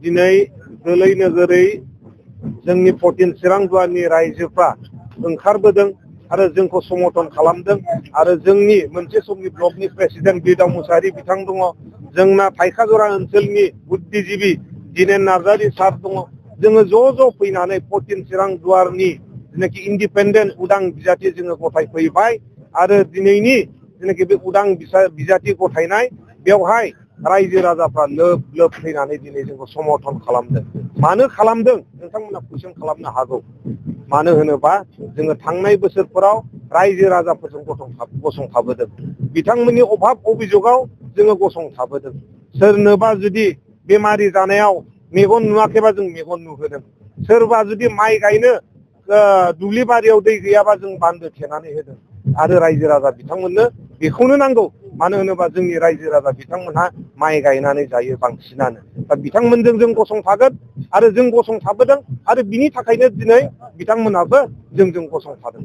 दिनै दोलै नोगोरै जोंनि 14 चिरां दुवारनि रायजोफ्रा ओंखारबोदों आरो जोंखौ समर्थन खालामदों आरो जोंनि मोनसे समनि ब्लकनि प्रेसिडेन्ट बिदाव मुसाहारि बिथां दङ जोंना थाइखाजरा ओनसोलनि बुद्धिजीबी दिनेन नार्जारि सार दङ जोङो ज' फैनानै 14 चिरां दुवारनि जेनाखि इन्डिपेन्डेन्ट उदां बिजाथि जोङो गथायफैबाय आरो दिनैनि जेनाखि बे उदां बिजाथि गथायनाय बेवहाय रायजो राजाफ्रा लोब लोब फैनानै दिनै जोंखौ समर्थन खालामदों मानो खालामदों नोंथांमोना कुइसन खालामनो हागौ मानो होनोबा जोङो थांनाय बोसोरफोराव रायजो राजाफोरजों गसंथाबोदों बिथांमोननि अभाब अभियोगाव जोङो गसंथाबोदों सोरनोबा जुदि बेमारि जानायाव मेगन नुवाखैबा जों मेगन नुहोदों सोरबा जुदि माइ गायनो दुब्लि बारियाव दै गैयाबा जों बान्दो थेनानै होदों आरो रायजो राजा बिथांमोननो बेखौनो नांगौ मानो होनोबा जोंनि रायजो राजा बिथांमोनहा माइ गायनानै जायो बांसिनानो दा बिथांमोनजों जों गसंथागोन आरो जों गसंथाबोदों आरो बिनि थाखायनो दिनै बिथांमोनाबो जोंजों गसंथादों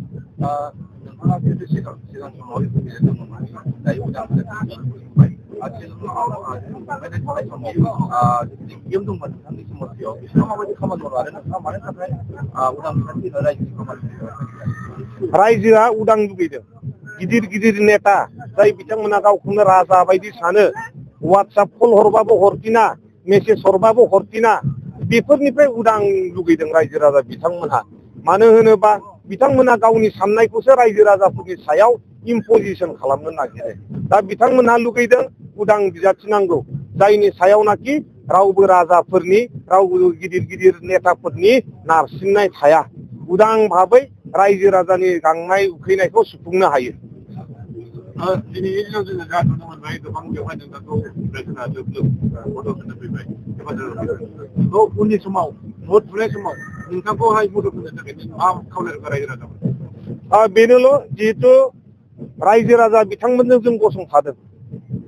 रायजोआ उदां लुगैदों गिदिर गिदिर नेता जाय बिथांमोना गावखौनो राजा बायदि सानो WhatsApp कल हरबाबो हरफिना मेसेज हरबाबो हरफिना बेफोरनिफ्राय उदां लुगैदों रायजो राजा बिथांमोनहा मानो होनोबा बिथांमोना गावनि साननायखौसो रायजो राजाफोरनि सायाव इम्पजिशन खालामनो नागिरो दा बिथांमोनहा लुगैदों उदां बिजाथि नांगौ जायनि सायावनाखि रावबो राजाफोरनि रावबो गिदिर गिदिर नेताफोरनि नारसिननाय थाया उदां भाबै रायजो राजानि गांनाय उखैनायखौ सुफुंनो हायो दिनैनि दिनाव जोङो दा नुनो मोनबाय गोबां बेवहाय नोंथांखौ जोंहा लोब लोब मदद होनो फैबाय उननि समाव भट थुनाय समाव नोंथांखौहाय मदद होनो थाखाय मा खावलायगोन रायजो राजाफोर बेनोल' जिहेथु रायजो राजा बिथांमोनजों जों गसंथादों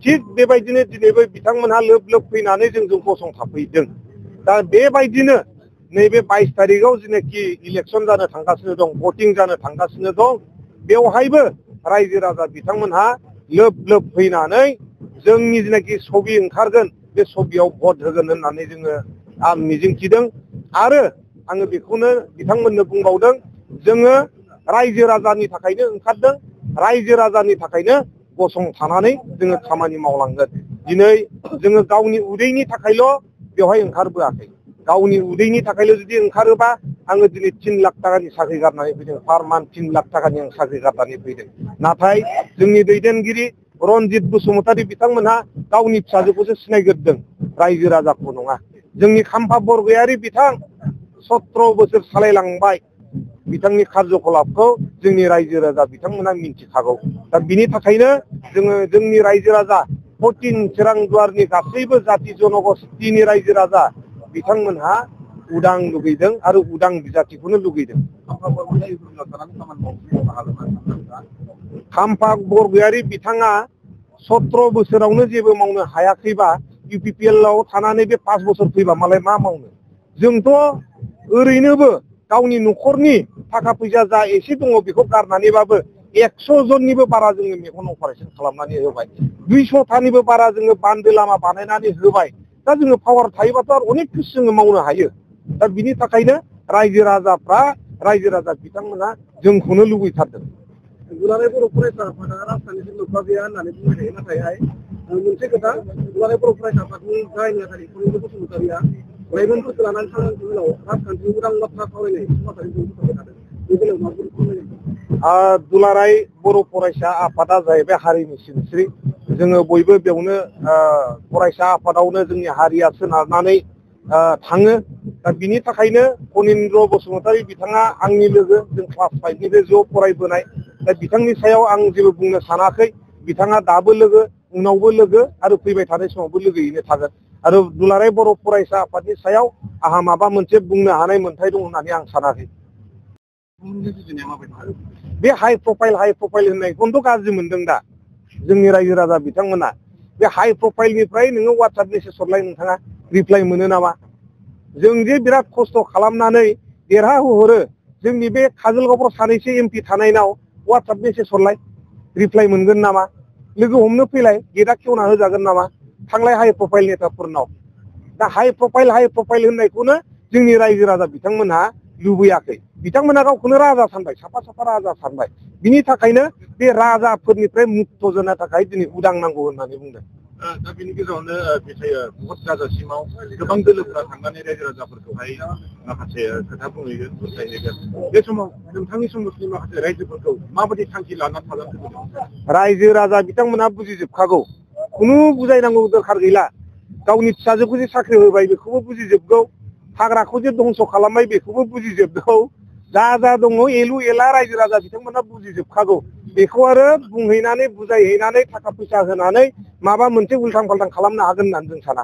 थिग बेबायदिनो दिनैबो बिथांमोनहा लोब लोब फैनानै जोंजों गसंथाफैदों दा बेबायदिनो नैबे 22 तारिखआव जेनाखि इलेक्सन जानो थांगासिनो दं भटिं जानो थांगासिनो दं बेवहायबो रायजो राजा बिथांमोनहा लोब लोब फैनानै जोंनि जेनाखि सबि ओंखारगोन बे सबियाव भट होगोन होननानै जोङो आं मिजिंथिदों आरो आङो बेखौनो बिथांमोननो बुंबावदों जोङो रायजो राजानि थाखायनो ओंखारदों रायजो राजानि थाखायनो गसंथानानै जोङो खामानि मावलांगोन दिनै जोङो गावनि उदैनि थाखायल' बेवहाय ओंखारबोआखै गावनि उदैनि थाखायल' जुदि ओंखारोबा आङो दिनै 3 लाख टाकानि साख्रि गारनानै फैदों पार मान्थ 3 लाख टाकानि आं साख्रि गारनानै फैदों नाथाय जोंनि दैदेनगिरि रनजित बसुमतारी बिथांमोनहा गावनि फिसाजोखौसो सिनायग्रोदों रायजो राजाखौ नङा जोंनि खाम्फा बरगयारी बिथां 17 बोसोर सालायलांबाय बिथांनि कार्यकलापखौ जोंनि रायजो राजा बिथांमोना मिन्थिखागौ दा बिनि थाखायनो जोङो जोंनि रायजो राजा 14 चिरां दुवारनि गासैबो जाति जनगोष्ठीनि रायजो राजा बिथांमोनहा उदां लुगैदों आरो उदां बिजाथिखौनो लुगैदों खाम्फा बरगयारी बिथाङा 17 बोसोरावनो जेबो मावनो हायाखैबा UPPL आव थानानै बे 5 बोसोर फैबा मालाय मा मावनो जोंथ' ओरैनोबो गावनि न'खरनि थाखा फैसा जा एसे दङ बेखौ गारनानैबाबो 100 जननिबो बारा जोङो मेगन अपारेशन खालामनानै होबाय 200 थानिबो बारा जोङो बान्दो लामा बानायनानै होबाय दा जोङो पावार थायोबाथ' आरो अनेक किसु जोङो मावनो हायो दा बिनि थाखायनो रायजो राजा बिथांमोना जोंखौनो लुबैथारदों दुलाराय बर' फरायसा आफादा राजखान्थिजों लोब्बा गैया होननानै बुंबाय थायो नाथायहाय मोनसे खोथा दुलाराय बर' फरायसा आफादनि गाहाय नेहाथारि रनजित बसुमतारीया लाइमोनफोरखौ लानानै थांनाय उनाव राजखान्थिनि उदां बाथ्रा सावरायनाय समाजारि जथुम्माफोर थादों बे बेलायाव माबोरै फोरमायगोन दुलाराय बर' फरायसा आफादा जाहैबाय हारिनि सिनस्रि जोङो बयबो बेयावनो फरायसा आफादावनो जोंनि हारिया सोनारनानै थाङो दा बिनि थाखायनो फनिन्द्र बसुमतारी बिथाङा आंनि लोगो जों क्लास 5निफ्राय ज' फरायबोनाय दा बिथांनि सायाव आं जेबो बुंनो सानाखै बिथाङा दाबो लोगो उनावबो लोगो आरो फैबाय थानाय समावबो लोगोयैनो थागोन आरो दुलाराय बर' फरायसा आफादनि सायाव आंहा माबा मोनसे बुंनो हानाय मोन्थाय दं होननानै आं सानाखै बे हाइ प्रफाइल होननायखौनोथ' गाज्रि मोनदों दा जोंनि रायजो राजा बिथांमोना बे हाइ प्रफाइलनिफ्राय नोङो वाट्सएप मेसेज हरलाय नोंथाङा रिप्लाइ मोनो नामा जों जे बिराद खस्थ' खालामनानै देरहाहोहरो जोंनि बे काजलगावफ्राव सानैसो एमपि थानायनाव वाट्सएप मेसेज हरलाय रिप्लाइ मोनगोन नामा लोगो हमनो फैलाय गेटआ खेवना होजागोन नामा थांलाय हाइ प्रफाइल नेताफोरनाव दा हाइ प्रफाइल होननायखौनो जोंनि रायजो राजा बिथांमोनहा लुबैयाखै बिथांमोना गावखौनो राजा सानबाय साफा राजा सानबाय बिनि थाखायनो बे राजाफोरनिफ्राय मुक्त जानो थाखाय दिनै उदां नांगौ होननानै बुंदों दा बिनि गेजेरावनो भट जाजासिमाव गोबां दोलोफोरा थांनानै रायजो राजाफोरखौहाय माखासे खोथा बुंहैगोन बुजायहैगोन बे समाव नोंथांनि समाजनि माखासे रायजोफोरखौ माबायदि थांखि लाना थागोन रायजो राजा बिथांमोनहा बुजिजोबखागौ खुनु बुजायनांगौ दरखार गैला गावनि फिसाजोखौ जे साख्रि होबाय बेखौबो बुजिजोबगौ हाग्राखौ जे धंस खालामबाय बेखौबो बुजिजोबगौ जा दङ एलु एला रायजो राजा बिथांमोना बुजिजोबखागौ बेखौ आरो बुंहैनानै बुजायहैनानै थाखा फैसा होनानै माबा मोनसे उल्थां फाल्थां खालामनो हागोन होननानै जों साना